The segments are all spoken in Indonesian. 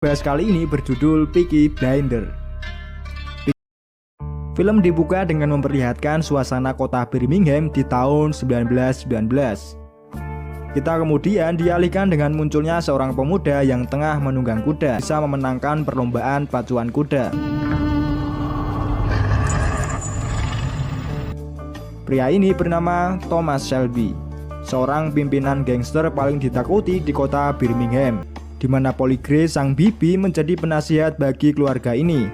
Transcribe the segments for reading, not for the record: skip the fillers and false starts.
Bahas kali ini berjudul Peaky Blinders. Film dibuka dengan memperlihatkan suasana kota Birmingham di tahun 1919. Kita kemudian dialihkan dengan munculnya seorang pemuda yang tengah menunggang kuda, bisa memenangkan perlombaan pacuan kuda. Pria ini bernama Thomas Shelby, seorang pimpinan gangster paling ditakuti di kota Birmingham, di mana Polly Gray sang bibi menjadi penasihat bagi keluarga ini.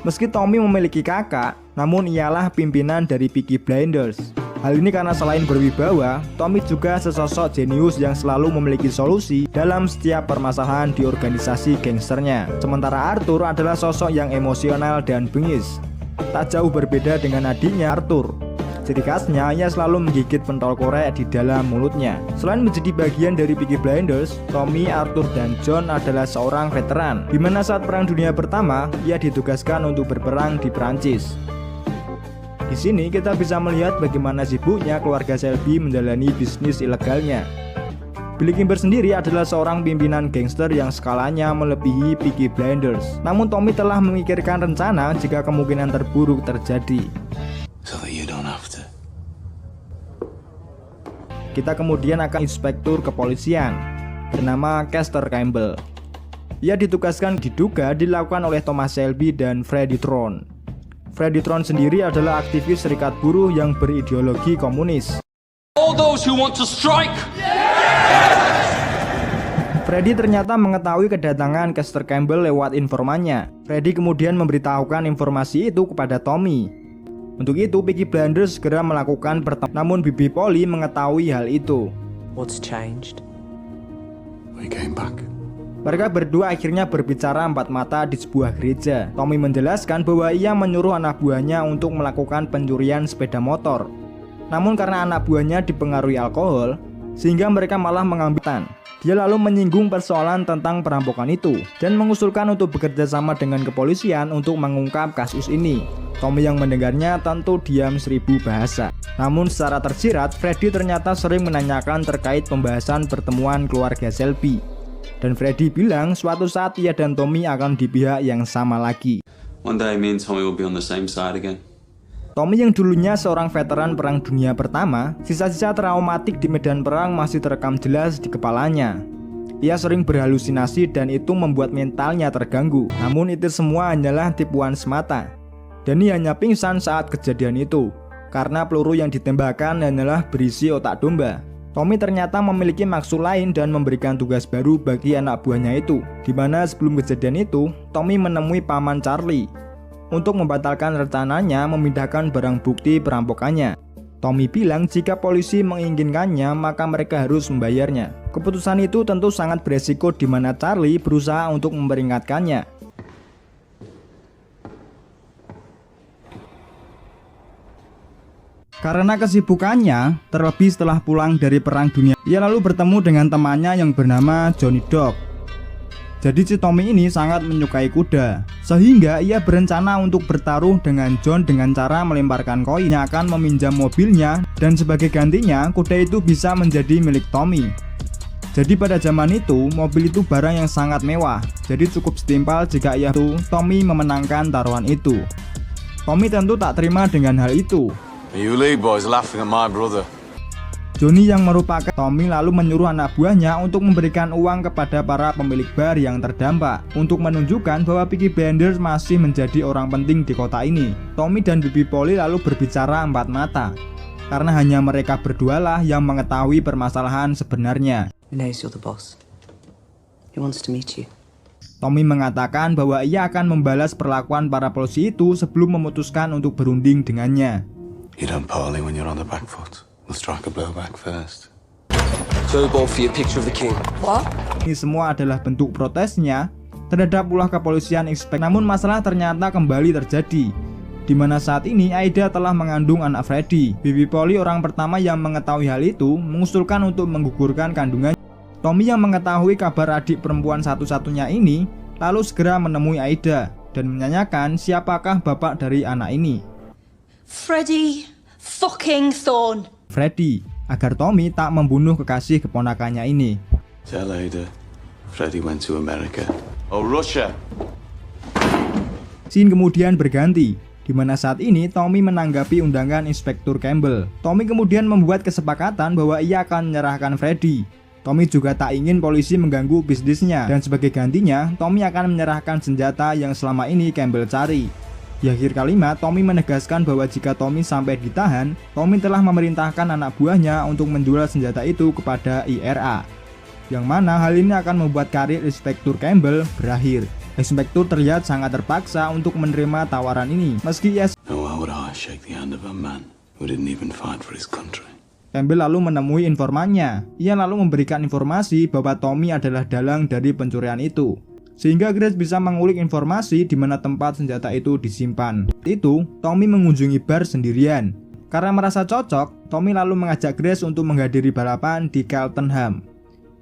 Meski Tommy memiliki kakak, namun ialah pimpinan dari Peaky Blinders. Hal ini karena selain berwibawa, Tommy juga sesosok jenius yang selalu memiliki solusi dalam setiap permasalahan di organisasi gangsternya. Sementara Arthur adalah sosok yang emosional dan bengis. Tak jauh berbeda dengan adiknya Arthur. Ciri khasnya, ia selalu menggigit pentol korek di dalam mulutnya. Selain menjadi bagian dari Peaky Blinders, Tommy, Arthur, dan John adalah seorang veteran, di mana saat Perang Dunia Pertama, ia ditugaskan untuk berperang di Prancis. Di sini kita bisa melihat bagaimana sibuknya keluarga Shelby menjalani bisnis ilegalnya. Billy Kimber sendiri adalah seorang pimpinan gangster yang skalanya melebihi Peaky Blinders. Namun Tommy telah memikirkan rencana jika kemungkinan terburuk terjadi. Kita kemudian akan inspektur kepolisian bernama Chester Campbell. Ia ditugaskan diduga dilakukan oleh Thomas Shelby dan Freddie Tron. Freddie Tron sendiri adalah aktivis serikat buruh yang berideologi komunis. All those who want to strike. Freddie ternyata mengetahui kedatangan Chester Campbell lewat informannya. Freddie kemudian memberitahukan informasi itu kepada Tommy. Untuk itu, Peaky Blinders segera melakukan pertemuan. Namun bibi Polly mengetahui hal itu. What's changed? We came back. Mereka berdua akhirnya berbicara empat mata di sebuah gereja. Tommy menjelaskan bahwa ia menyuruh anak buahnya untuk melakukan pencurian sepeda motor. Namun karena anak buahnya dipengaruhi alkohol, sehingga mereka malah mengambil. Dia lalu menyinggung persoalan tentang perampokan itu dan mengusulkan untuk bekerja sama dengan kepolisian untuk mengungkap kasus ini. Tommy yang mendengarnya tentu diam 1000 bahasa. Namun secara tersirat, Freddie ternyata sering menanyakan terkait pembahasan pertemuan keluarga Shelby. Dan Freddie bilang suatu saat ia dan Tommy akan di pihak yang sama lagi. One day me and Tommy will be on the same side again. Tommy yang dulunya seorang veteran Perang Dunia Pertama, sisa-sisa traumatik di medan perang masih terekam jelas di kepalanya. Ia sering berhalusinasi dan itu membuat mentalnya terganggu. Namun itu semua hanyalah tipuan semata. Danny hanya pingsan saat kejadian itu, karena peluru yang ditembakkan hanyalah berisi otak domba. Tommy ternyata memiliki maksud lain dan memberikan tugas baru bagi anak buahnya itu, di mana sebelum kejadian itu, Tommy menemui paman Charlie untuk membatalkan rencananya memindahkan barang bukti perampokannya. Tommy bilang jika polisi menginginkannya maka mereka harus membayarnya. Keputusan itu tentu sangat beresiko di mana Charlie berusaha untuk memperingatkannya. Karena kesibukannya, terlebih setelah pulang dari Perang Dunia, ia lalu bertemu dengan temannya yang bernama Johnny Dog. Jadi si Tommy ini sangat menyukai kuda, sehingga ia berencana untuk bertaruh dengan John dengan cara melemparkan koin yang akan meminjam mobilnya, dan sebagai gantinya kuda itu bisa menjadi milik Tommy. Jadi pada zaman itu, mobil itu barang yang sangat mewah, jadi cukup setimpal jika Tommy memenangkan taruhan itu. Tommy tentu tak terima dengan hal itu. You lead boys laughing at my brother. Johnny yang merupakan Tommy lalu menyuruh anak buahnya untuk memberikan uang kepada para pemilik bar yang terdampak untuk menunjukkan bahwa Peaky Blinders masih menjadi orang penting di kota ini. Tommy dan bibi Polly lalu berbicara empat mata, karena hanya mereka berdualah yang mengetahui permasalahan sebenarnya. He knows you're the boss. He wants to meet you. Tommy mengatakan bahwa ia akan membalas perlakuan para polisi itu sebelum memutuskan untuk berunding dengannya. You don't parley when you're on the back foot. We'll strike a blow back first. So both for your picture of the king. What? Ini semua adalah bentuk protesnya terhadap ulah kepolisian inspektor. Namun masalah ternyata kembali terjadi, di mana saat ini Aida telah mengandung anak Freddie. Bibi Polly, orang pertama yang mengetahui hal itu, mengusulkan untuk menggugurkan kandungannya. Tommy yang mengetahui kabar adik perempuan satu-satunya ini, lalu segera menemui Aida dan menanyakan siapakah bapak dari anak ini. Freddie fucking Thorne. Freddie, agar Tommy tak membunuh kekasih keponakannya ini. Tell Ada, Freddie went to America. Oh, Russia. Scene kemudian berganti, di mana saat ini Tommy menanggapi undangan Inspektur Campbell. Tommy kemudian membuat kesepakatan bahwa ia akan menyerahkan Freddy. Tommy juga tak ingin polisi mengganggu bisnisnya, dan sebagai gantinya, Tommy akan menyerahkan senjata yang selama ini Campbell cari. Di akhir kalimat, Tommy menegaskan bahwa jika Tommy sampai ditahan, Tommy telah memerintahkan anak buahnya untuk menjual senjata itu kepada IRA. Yang mana hal ini akan membuat karir Inspektur Campbell berakhir. Inspektur terlihat sangat terpaksa untuk menerima tawaran ini, meski ia Now, why would I shake the hand of a man who didn't even fight for his country? Campbell lalu menemui informannya. Ia lalu memberikan informasi bahwa Tommy adalah dalang dari pencurian itu. Sehingga Grace bisa mengulik informasi di mana tempat senjata itu disimpan. Itu, Tommy mengunjungi bar sendirian. Karena merasa cocok, Tommy lalu mengajak Grace untuk menghadiri balapan di Cheltenham.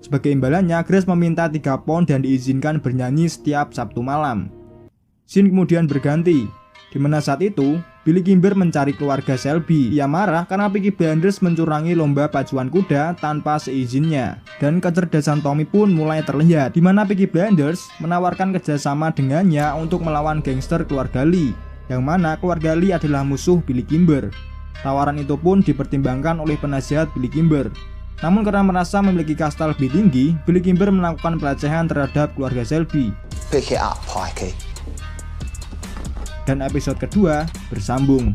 Sebagai imbalannya, Grace meminta 3 pound dan diizinkan bernyanyi setiap Sabtu malam. Scene kemudian berganti, di mana saat itu Billy Kimber mencari keluarga Shelby. Ia marah karena Peaky Blinders mencurangi lomba pacuan kuda tanpa seizinnya. Dan kecerdasan Tommy pun mulai terlihat, di mana Peaky Blinders menawarkan kerjasama dengannya untuk melawan gangster keluarga Lee, yang mana keluarga Lee adalah musuh Billy Kimber. Tawaran itu pun dipertimbangkan oleh penasihat Billy Kimber. Namun karena merasa memiliki kasta lebih tinggi, Billy Kimber melakukan pelecehan terhadap keluarga Shelby. Pick it up, Pikey. Dan episode kedua bersambung.